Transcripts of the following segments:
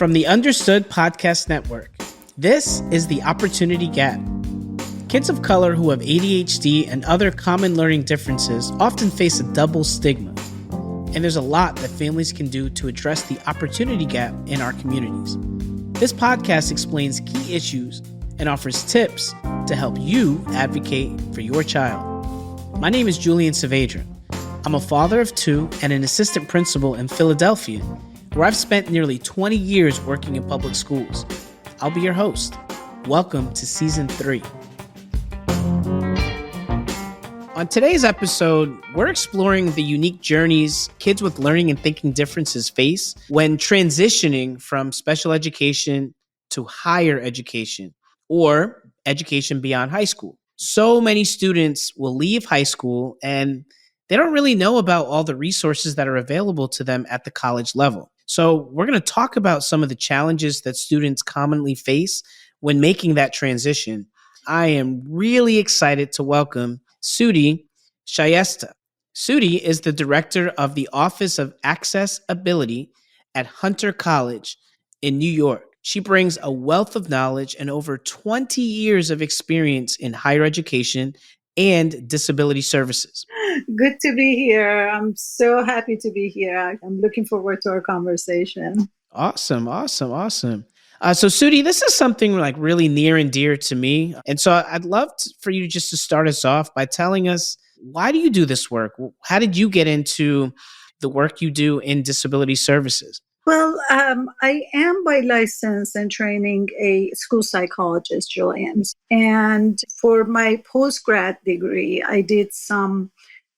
From the Understood Podcast Network, this is the Opportunity Gap. Kids of color who have ADHD and other common learning differences often face a double stigma. And there's a lot that families can do to address the opportunity gap in our communities. This podcast explains key issues and offers tips to help you advocate for your child. My name is Julian. I'm a father of two and an assistant principal in Philadelphia, where I've spent nearly 20 years working in public schools. I'll be your host. Welcome to Season 3. On today's episode, we're exploring the unique journeys kids with learning and thinking differences face when transitioning from special education to higher education or education beyond high school. So many students will leave high school and they don't really know about all the resources that are available to them at the college level. So we're going to talk about some of the challenges that students commonly face when making that transition. I am really excited to welcome Sudi Shayesteh. Sudi is the director of the Office of AccessABILITY at Hunter College in New York. She brings a wealth of knowledge and over 20 years of experience in higher education and disability services. Good to be here. I'm so happy to be here. I'm looking forward to our conversation. Awesome. So Sudi, this is something like really near and dear to me. And so I'd love for you just to start us off by telling us, why do you do this work? How did you get into the work you do in disability services? Well, I am by license and training a school psychologist, Julian. And for my postgrad degree, I did some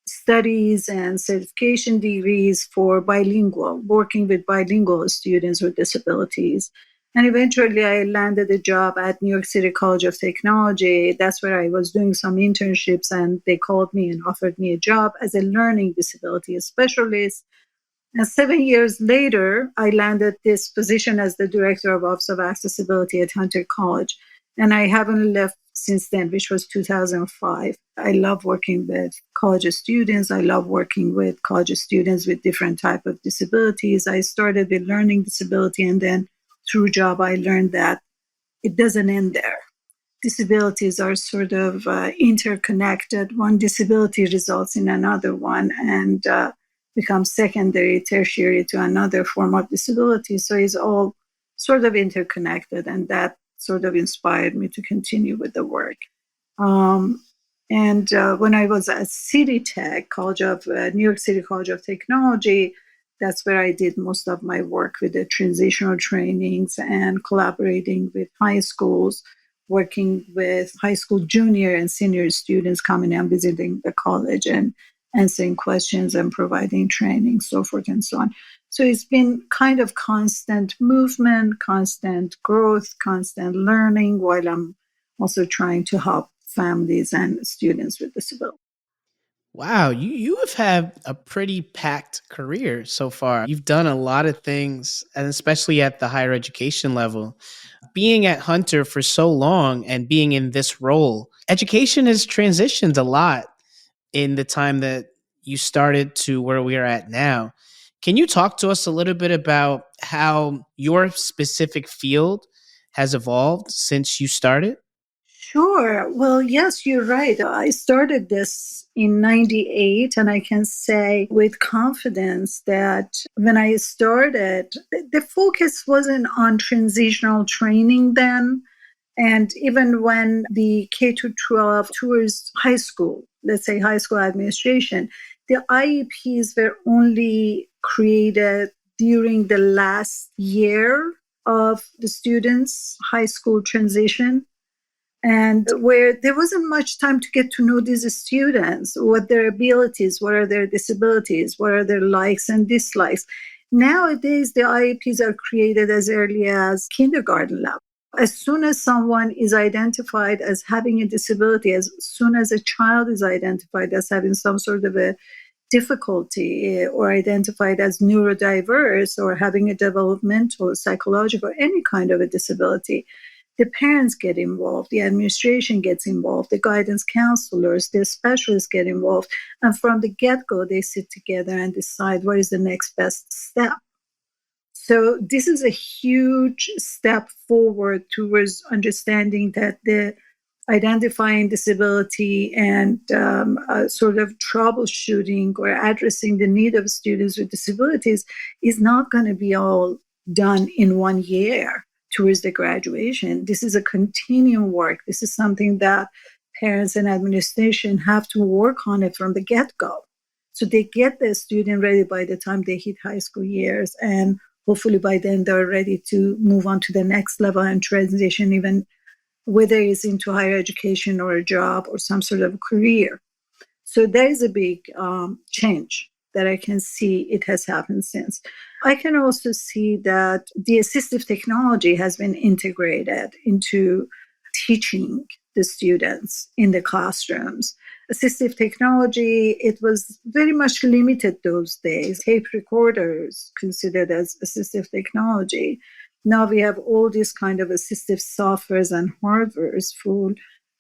studies and certification degrees for working with bilingual students with disabilities. And eventually I landed a job at New York City College of Technology. That's where I was doing some internships, and they called me and offered me a job as a learning disability specialist. And 7 years later, I landed this position as the director of Office of AccessABILITY at Hunter College. And I haven't left since then, which was 2005. I love working with college students. I love working with college students with different types of disabilities. I started with learning disability, and then through job, I learned that it doesn't end there. Disabilities are sort of interconnected. One disability results in another one and becomes secondary, tertiary to another form of disability. So it's all sort of interconnected, and that sort of inspired me to continue with the work. When I was at City Tech, New York City College of Technology, that's where I did most of my work with the transitional trainings and collaborating with high schools, working with high school junior and senior students coming and visiting the college and answering questions and providing training, so forth and so on. So it's been kind of constant movement, constant growth, constant learning, while I'm also trying to help families and students with disabilities. Wow, you have had a pretty packed career so far. You've done a lot of things, and especially at the higher education level. Being at Hunter for so long and being in this role, education has transitioned a lot in the time that you started to where we are at now. Can you talk to us a little bit about how your specific field has evolved since you started? Sure. Well, yes, you're right. I started this in 98, and I can say with confidence that when I started, the focus wasn't on transitional training then. And even when the K-12 tours high school, let's say high school administration, the IEPs were only created during the last year of the students' high school transition, and where there wasn't much time to get to know these students, what their abilities, what are their disabilities, what are their likes and dislikes. Nowadays, the IEPs are created as early as kindergarten level. As soon as someone is identified as having a disability, as soon as a child is identified as having some sort of a difficulty or identified as neurodiverse or having a developmental, psychological, any kind of a disability, the parents get involved, the administration gets involved, the guidance counselors, the specialists get involved. And from the get-go, they sit together and decide what is the next best step. So this is a huge step forward towards understanding that the identifying disability and sort of troubleshooting or addressing the need of students with disabilities is not going to be all done in 1 year towards the graduation. This is a continuing work. This is something that parents and administration have to work on it from the get-go. So they get the student ready by the time they hit high school years, and hopefully by then they're ready to move on to the next level and transition, even whether it's into higher education or a job or some sort of career. So there is a big change that I can see it has happened since. I can also see that the assistive technology has been integrated into teaching the students in the classrooms. Assistive technology, it was very much limited those days. Tape recorders considered as assistive technology. Now we have all these kind of assistive softwares and hardwares for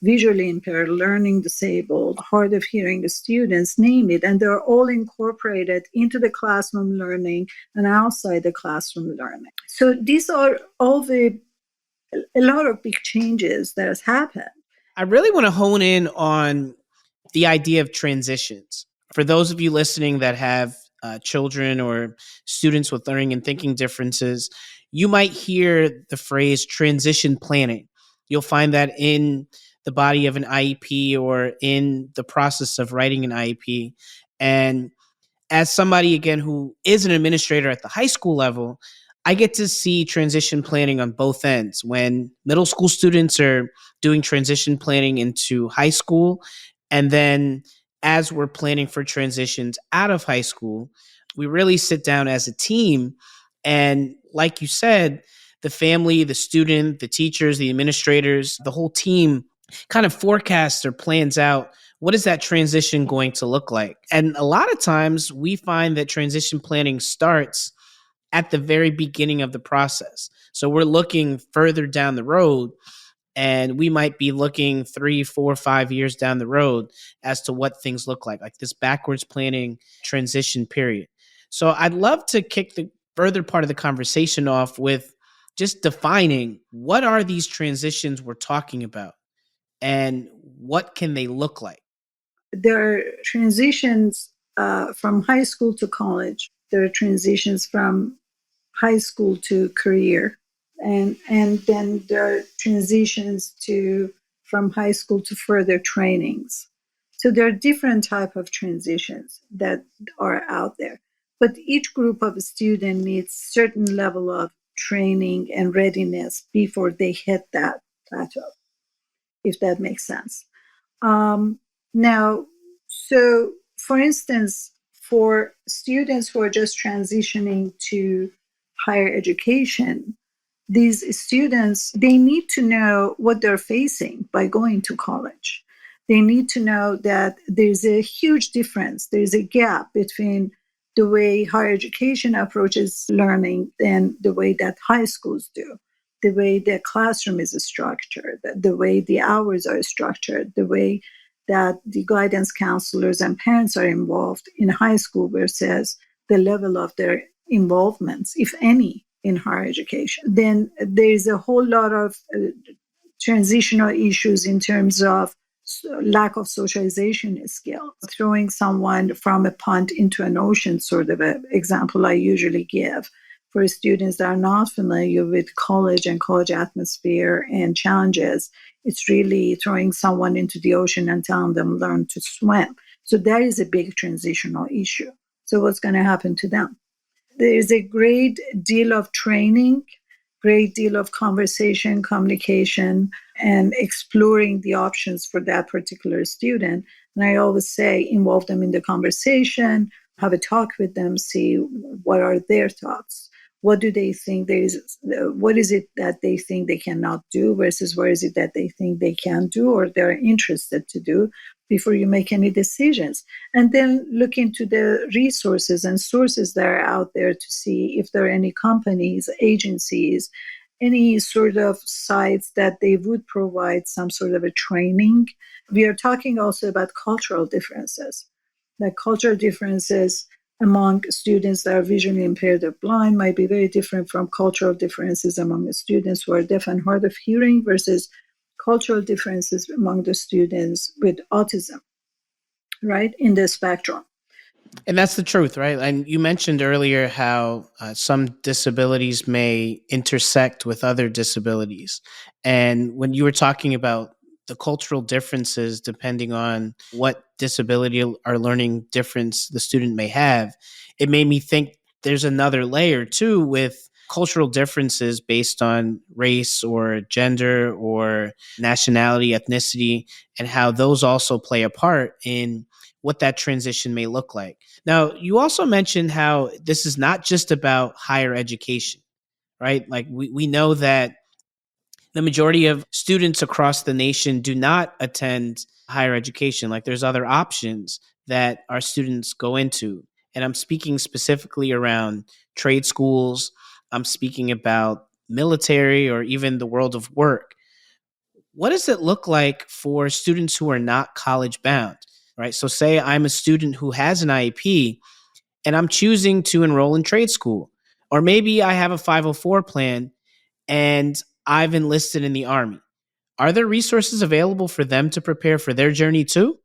visually impaired, learning disabled, hard of hearing students, name it, and they're all incorporated into the classroom learning and outside the classroom learning. So these are all a lot of big changes that has happened. I really want to hone in on the idea of transitions. For those of you listening that have children or students with learning and thinking differences, you might hear the phrase transition planning. You'll find that in the body of an IEP or in the process of writing an IEP. And as somebody, again, who is an administrator at the high school level, I get to see transition planning on both ends. When middle school students are doing transition planning into high school, and then as we're planning for transitions out of high school, we really sit down as a team. And like you said, the family, the student, the teachers, the administrators, the whole team kind of forecasts or plans out what is that transition going to look like. And a lot of times we find that transition planning starts at the very beginning of the process. So we're looking further down the road, and we might be looking 3, 4, 5 years down the road as to what things look like this backwards planning transition period. So I'd love to kick the further part of the conversation off with just defining what are these transitions we're talking about and what can they look like? There are transitions from high school to college. There are transitions from high school to career, and then there are transitions to from high school to further trainings. So there are different type of transitions that are out there, but each group of student needs certain level of training and readiness before they hit that plateau, if that makes sense. Now, so for instance, for students who are just transitioning to higher education, these students, they need to know what they're facing by going to college. They need to know that there's a huge difference. There's a gap between the way higher education approaches learning and the way that high schools do, the way the classroom is structured, the way the hours are structured, the way that the guidance counselors and parents are involved in high school versus the level of their involvements, if any, in higher education. Then there's a whole lot of transitional issues in terms of lack of socialization skills. Throwing someone from a pond into an ocean, sort of an example I usually give for students that are not familiar with college and college atmosphere and challenges. It's really throwing someone into the ocean and telling them learn to swim. So that is a big transitional issue. So what's going to happen to them? There is a great deal of training, great deal of conversation, communication, and exploring the options for that particular student. And I always say, involve them in the conversation, have a talk with them, see what are their thoughts. What do they think what is it that they think they cannot do versus what is it that they think they can do or they're interested to do before you make any decisions. And then look into the resources and sources that are out there to see if there are any companies, agencies, any sort of sites that they would provide some sort of a training. We are talking also about cultural differences. Like cultural differences among students that are visually impaired or blind might be very different from cultural differences among the students who are deaf and hard of hearing versus cultural differences among the students with autism, right, in the spectrum. And that's the truth, right? And you mentioned earlier how some disabilities may intersect with other disabilities. And when you were talking about the cultural differences depending on what disability or learning difference the student may have, it made me think there's another layer too with cultural differences based on race or gender or nationality, ethnicity, and how those also play a part in what that transition may look like. Now, you also mentioned how this is not just about higher education, right? Like we know that the majority of students across the nation do not attend higher education. Like there's other options that our students go into. And I'm speaking specifically around trade schools. I'm speaking about military or even the world of work. What does it look like for students who are not college bound, right? So say I'm a student who has an IEP and I'm choosing to enroll in trade school. Or maybe I have a 504 plan and I've enlisted in the Army. Are there resources available for them to prepare for their journey too?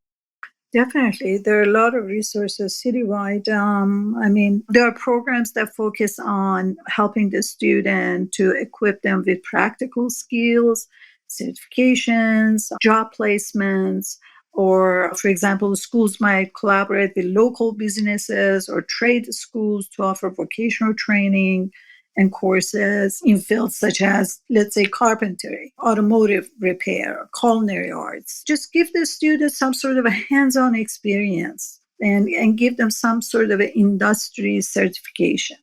Definitely. There are a lot of resources citywide. I mean, there are programs that focus on helping the student to equip them with practical skills, certifications, job placements, or, for example, schools might collaborate with local businesses or trade schools to offer vocational training and courses in fields such as, let's say, carpentry, automotive repair, culinary arts. Just give the students some sort of a hands-on experience and give them some sort of an industry certification,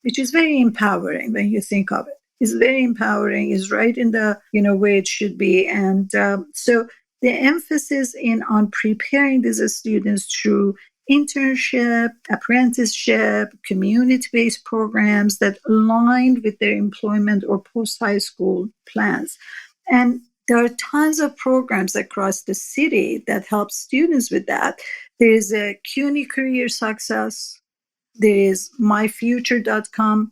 which is very empowering when you think of it. It's very empowering. It's right in the way it should be, and so the emphasis in on preparing these students through internship, apprenticeship, community-based programs that align with their employment or post-high school plans. And there are tons of programs across the city that help students with that. There's a CUNY Career Success. There is myfuture.com.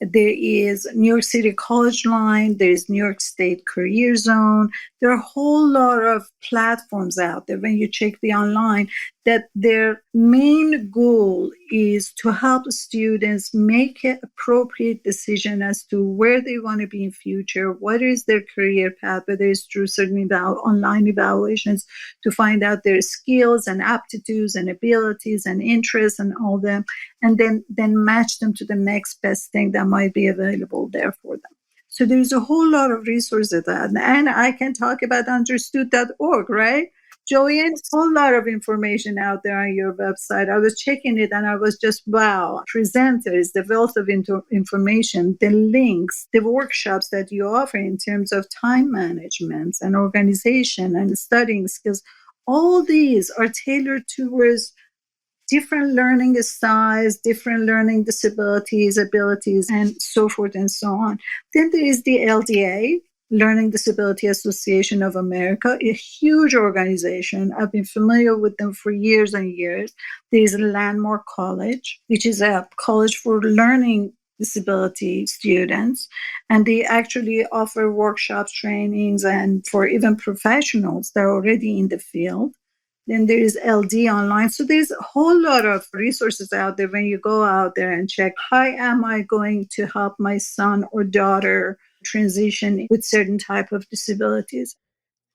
There is New York City College Line. There is New York State Career Zone. There are a whole lot of platforms out there when you check the online that their main goal is to help students make an appropriate decision as to where they want to be in future, what is their career path, whether it's through certain online evaluations to find out their skills and aptitudes and abilities and interests and all them, and then match them to the next best thing that might be available there for them. So there's a whole lot of resources that, and I can talk about understood.org, right? Julian, a whole lot of information out there on your website. I was checking it and I was just, wow, presenters, the wealth of information, the links, the workshops that you offer in terms of time management and organization and studying skills. All these are tailored towards different learning styles, different learning disabilities, abilities, and so forth and so on. Then there is the LDA, Learning Disability Association of America, a huge organization. I've been familiar with them for years and years. There is Landmark College, which is a college for learning disability students, and they actually offer workshops, trainings, and for even professionals that are already in the field. Then there is LD online. So there's a whole lot of resources out there when you go out there and check, how am I going to help my son or daughter transition with certain type of disabilities?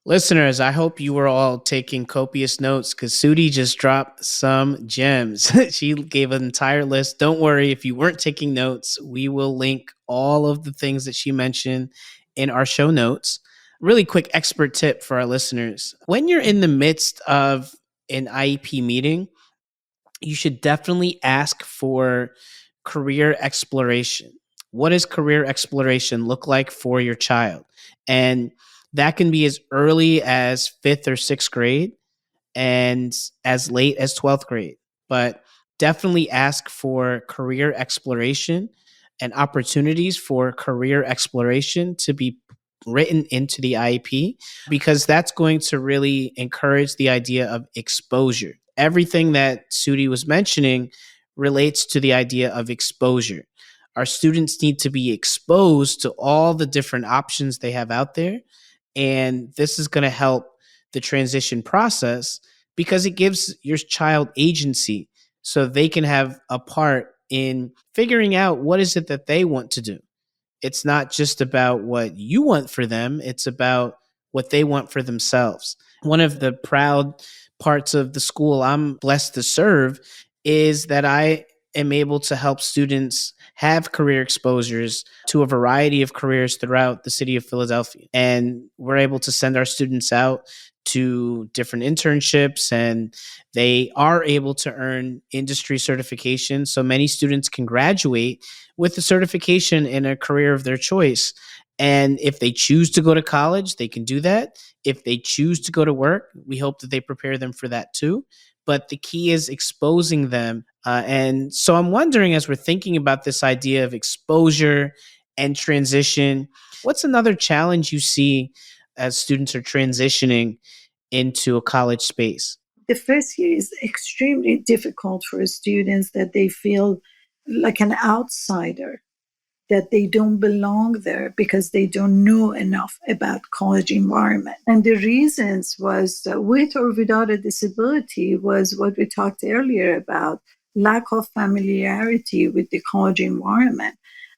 Listeners, I hope you were all taking copious notes because Sudi just dropped some gems. She gave an entire list. Don't worry, if you weren't taking notes, we will link all of the things that she mentioned in our show notes. Really quick expert tip for our listeners. When you're in the midst of an IEP meeting, you should definitely ask for career exploration. What does career exploration look like for your child? And that can be as early as fifth or sixth grade and as late as 12th grade. But definitely ask for career exploration and opportunities for career exploration to be written into the IEP because that's going to really encourage the idea of exposure. Everything that Sudi was mentioning relates to the idea of exposure. Our students need to be exposed to all the different options they have out there. And this is going to help the transition process because it gives your child agency so they can have a part in figuring out what is it that they want to do. It's not just about what you want for them, it's about what they want for themselves. One of the proud parts of the school I'm blessed to serve is that I am able to help students have career exposures to a variety of careers throughout the city of Philadelphia. And we're able to send our students out to different internships, and they are able to earn industry certification. So many students can graduate with a certification in a career of their choice. And if they choose to go to college, they can do that. If they choose to go to work, we hope that they prepare them for that too. But the key is exposing them. And so I'm wondering, as we're thinking about this idea of exposure and transition, what's another challenge you see as students are transitioning into a college space? The first year is extremely difficult for students, that they feel like an outsider, that they don't belong there because they don't know enough about college environment. And the reasons was, with or without a disability, was what we talked earlier about, lack of familiarity with the college environment.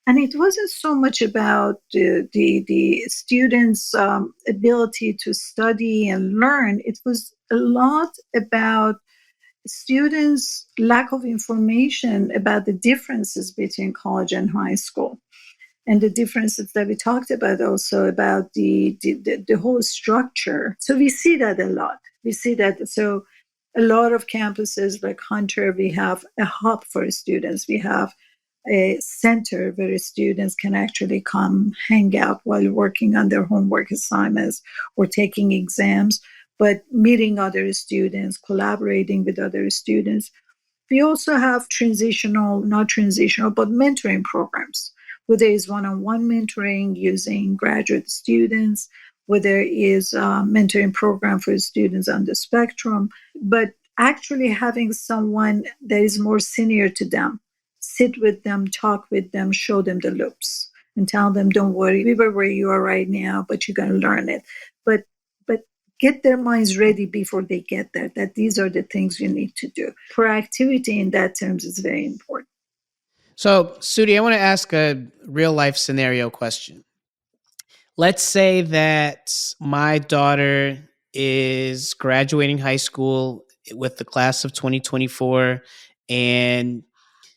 And it wasn't so much about the students' ability to study and learn. It was a lot about students' lack of information about the differences between college and high school, and the differences that we talked about, also about the whole structure. So we see that a lot. We see that. So a lot of campuses like Hunter, we have a hub for students. We have a center where students can actually come hang out while working on their homework assignments or taking exams, but meeting other students, collaborating with other students. We also have not transitional, but mentoring programs, whether it's one-on-one mentoring using graduate students, whether it's a mentoring program for students on the spectrum, but actually having someone that is more senior to them, sit with them, talk with them, show them the loops, and tell them, don't worry, we were where you are right now, but you're going to learn it. But get their minds ready before they get there, that these are the things you need to do. Proactivity in that terms is very important. So, Sudi, I want to ask a real life scenario question. Let's say that my daughter is graduating high school with the class of 2024, and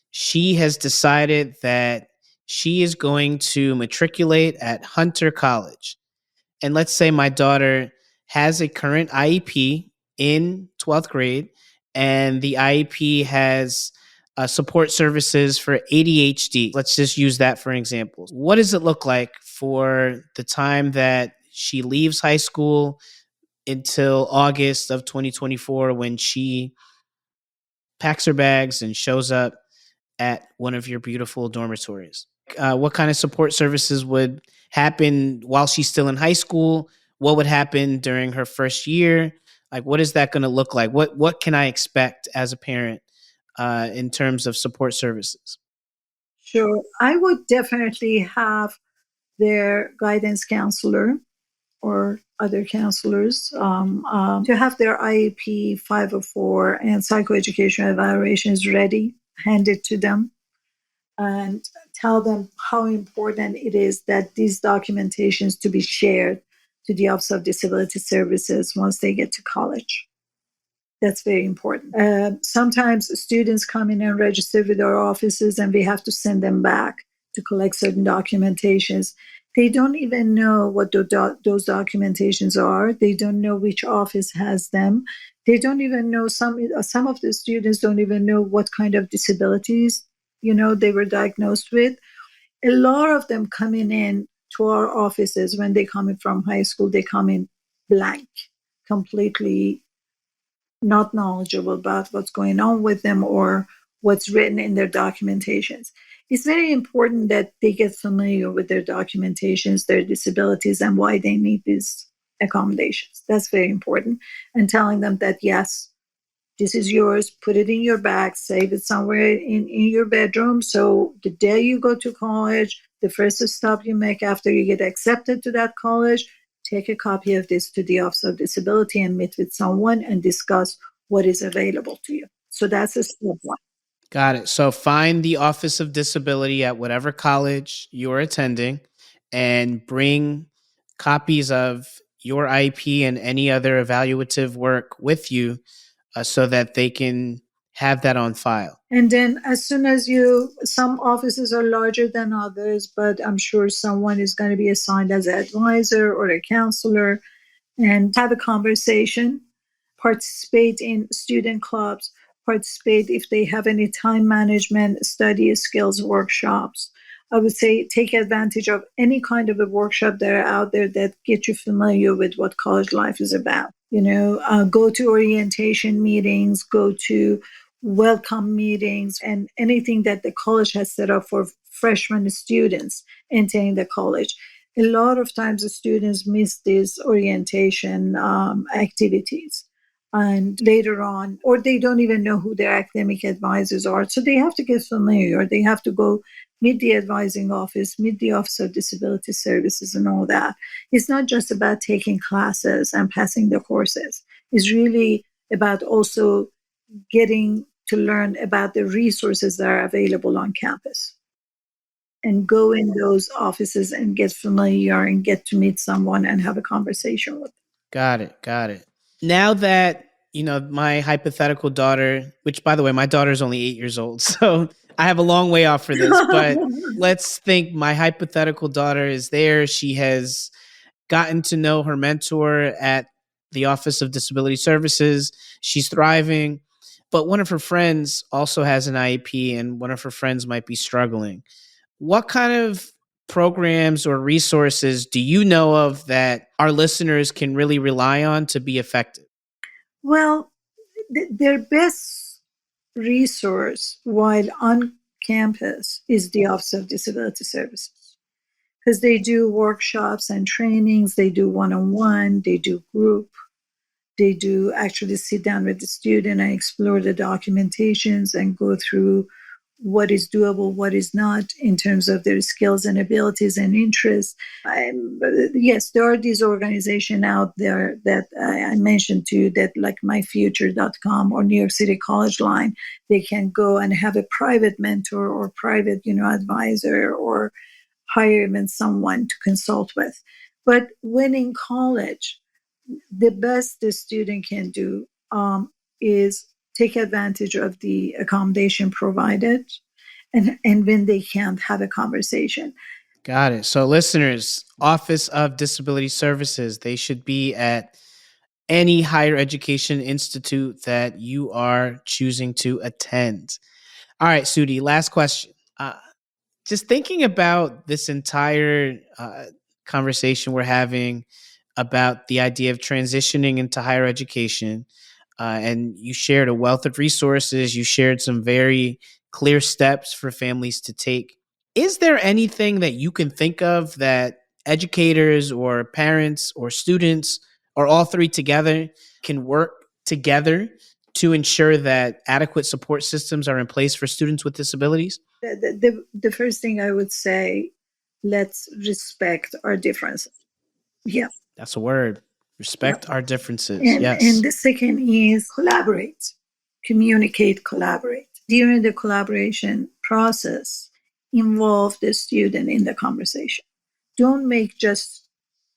she has decided that she is going to matriculate at Hunter College. And let's say my daughter has a current IEP in 12th grade, and the IEP has support services for ADHD. Let's just use that for an example. What does it look like for the time that she leaves high school until August of 2024 when she packs her bags and shows up at one of your beautiful dormitories? What kind of support services would happen while she's still in high school? What would happen during her first year? Like, what is that going to look like? What can I expect as a parent in terms of support services? Sure. I would definitely have their guidance counselor or other counselors to have their IEP 504 and psychoeducational evaluations ready, handed to them, and tell them how important it is that these documentations to be shared to the Office of Disability Services once they get to college. That's very important. Sometimes students come in and register with our offices, and we have to send them back to collect certain documentations. They don't even know what those documentations are. They don't know which office has them. They don't even know, some of the students don't even know what kind of disabilities they were diagnosed with. A lot of them coming in to our offices when they come in from high school, they come in blank, completely not knowledgeable about what's going on with them or what's written in their documentations. It's very important that they get familiar with their documentations, their disabilities, and why they need these accommodations. That's very important. And telling them that, yes, This is yours. Put it in your bag. Save it somewhere in your bedroom. So the day you go to college, the first stop you make after you get accepted to that college, take a copy of this to the Office of Disability and meet with someone and discuss what is available to you. So that's a step one. Got it. So find the Office of Disability at whatever college you're attending and bring copies of your IP and any other evaluative work with you so that they can have that on file. And then as soon as some offices are larger than others, but I'm sure someone is going to be assigned as an advisor or a counselor and have a conversation, participate in student clubs, participate if they have any time management, study skills workshops. I would say take advantage of any kind of a workshop that are out there that get you familiar with what college life is about. Go to orientation meetings, go to welcome meetings, and anything that the college has set up for freshman students entering the college. A lot of times the students miss these orientation activities and later on, or they don't even know who their academic advisors are. So they have to get familiar. They have to go meet the advising office, meet the Office of Disability Services and all that. It's not just about taking classes and passing the courses. It's really about also getting to learn about the resources that are available on campus and go in those offices and get familiar and get to meet someone and have a conversation with them. Got it. Got it. Now that, my hypothetical daughter, which by the way, my daughter is only 8 years old, so I have a long way off for this, but let's think my hypothetical daughter is there. She has gotten to know her mentor at the Office of Disability Services. She's thriving, but one of her friends also has an IEP and one of her friends might be struggling. What kind of programs or resources do you know of that our listeners can really rely on to be effective? Well, their best resource while on campus is the Office of Disability Services because they do workshops and trainings, they do one-on-one, they do group, they do actually sit down with the student and explore the documentations and go through what is doable, what is not in terms of their skills and abilities and interests. Yes, there are these organizations out there that I mentioned to you that like myfuture.com or New York City College Line, they can go and have a private mentor or private, advisor or hire even someone to consult with. But when in college, the best the student can do is take advantage of the accommodation provided and when they can't have a conversation. Got it. So, listeners, Office of Disability Services, they should be at any higher education institute that you are choosing to attend. All right, Sudi, last question. Just thinking about this entire conversation we're having about the idea of transitioning into higher education, and you shared a wealth of resources. You shared some very clear steps for families to take. Is there anything that you can think of that educators or parents or students or all three together can work together to ensure that adequate support systems are in place for students with disabilities? The first thing I would say, let's respect our differences. Yeah. That's a word. Yeah. Respect our differences. And Yes. the second is collaborate, communicate, collaborate. During the collaboration process, involve the student in the conversation. Don't make just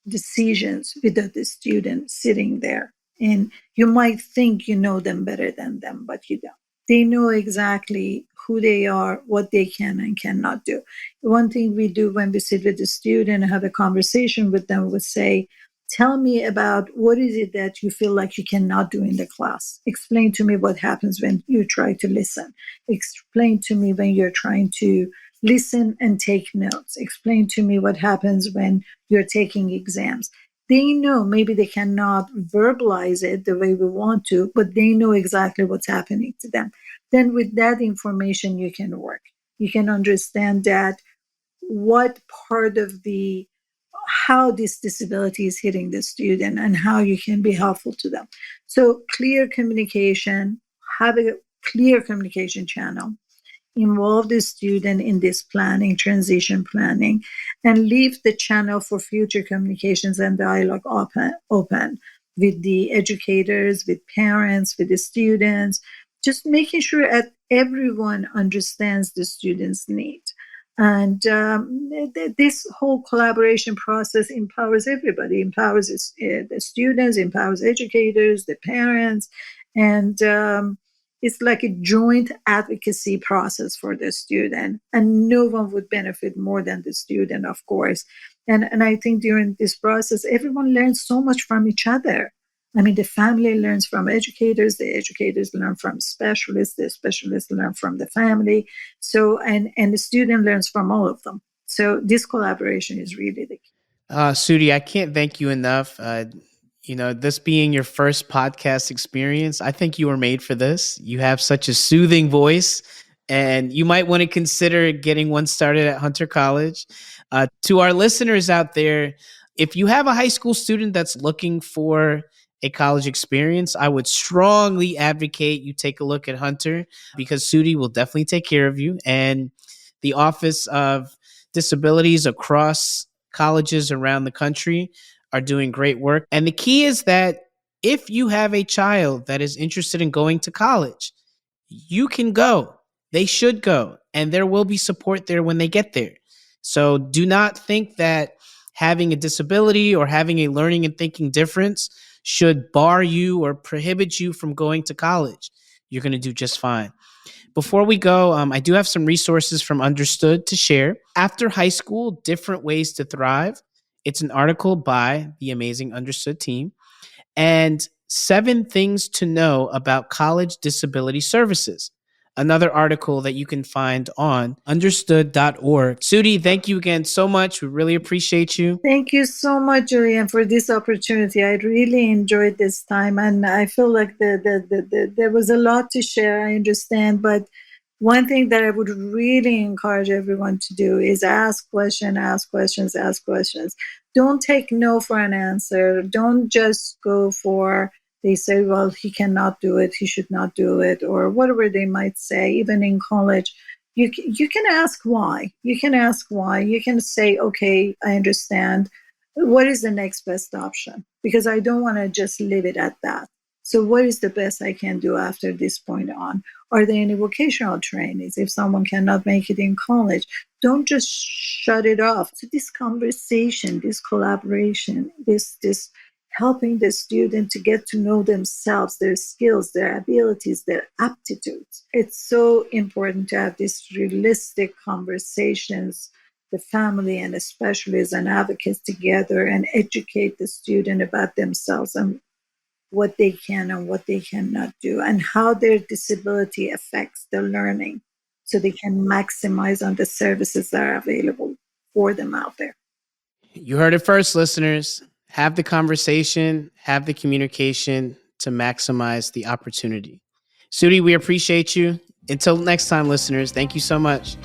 decisions without the student sitting there. And you might think you know them better than them, but you don't. They know exactly who they are, what they can and cannot do. One thing we do when we sit with the student and have a conversation with them would say, tell me about what is it that you feel like you cannot do in the class. Explain to me what happens when you try to listen. Explain to me when you're trying to listen and take notes. Explain to me what happens when you're taking exams. They know maybe they cannot verbalize it the way we want to, but they know exactly what's happening to them. Then with that information, you can work. You can understand that what part of how this disability is hitting the student and how you can be helpful to them. So clear communication, have a clear communication channel, involve the student in this planning, transition planning, and leave the channel for future communications and dialogue open with the educators, with parents, with the students, just making sure that everyone understands the student's need. And this whole collaboration process empowers everybody, empowers the students, empowers educators, the parents, and it's like a joint advocacy process for the student, and no one would benefit more than the student, of course. And I think during this process, everyone learns so much from each other. I mean, the family learns from educators, the educators learn from specialists, the specialists learn from the family. So, and the student learns from all of them. So this collaboration is really the key. Sudi, I can't thank you enough. This being your first podcast experience, I think you were made for this. You have such a soothing voice, and you might want to consider getting one started at Hunter College. To our listeners out there, if you have a high school student that's looking for a college experience, I would strongly advocate you take a look at Hunter, because Sudi will definitely take care of you. And the Office of Disabilities across colleges around the country are doing great work. And the key is that if you have a child that is interested in going to college, you can go. They should go. And there will be support there when they get there. So do not think that having a disability or having a learning and thinking difference should bar you or prohibit you from going to college. You're going to do just fine. Before we go, I do have some resources from Understood to share. After High School, Different Ways to Thrive. It's an article by the amazing Understood team. And 7 Things to Know About College Disability Services. Another article that you can find on understood.org. Sudi, thank you again so much. We really appreciate you. Thank you so much, Julian, for this opportunity. I really enjoyed this time, and I feel like there was a lot to share, I understand, but one thing that I would really encourage everyone to do is ask questions. Don't take no for an answer. Don't just go for, they say, well, he cannot do it, he should not do it, or whatever they might say. Even in college, you can ask why. You can say, okay, I understand. What is the next best option? Because I don't want to just leave it at that. So what is the best I can do after this point on? Are there any vocational trainings? If someone cannot make it in college, don't just shut it off. So this conversation, this collaboration, this helping the student to get to know themselves, their skills, their abilities, their aptitudes. It's so important to have these realistic conversations, the family and especially as an advocate together, and educate the student about themselves and what they can and what they cannot do, and how their disability affects their learning, so they can maximize on the services that are available for them out there. You heard it first, listeners. Have the conversation, have the communication to maximize the opportunity. Sudi, we appreciate you. Until next time, listeners, thank you so much.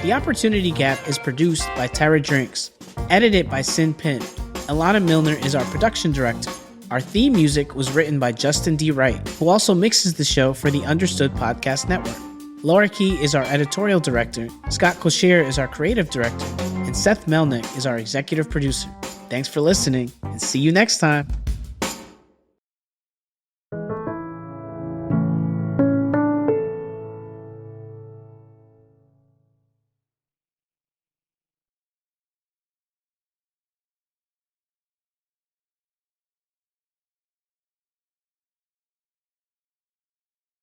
The Opportunity Gap is produced by Tara Drinks, edited by Sin Pin. Alana Milner is our production director. Our theme music was written by Justin D. Wright, who also mixes the show for the Understood Podcast Network. Laura Key is our editorial director, Scott Cochere is our creative director, and Seth Melnick is our executive producer. Thanks for listening, and see you next time.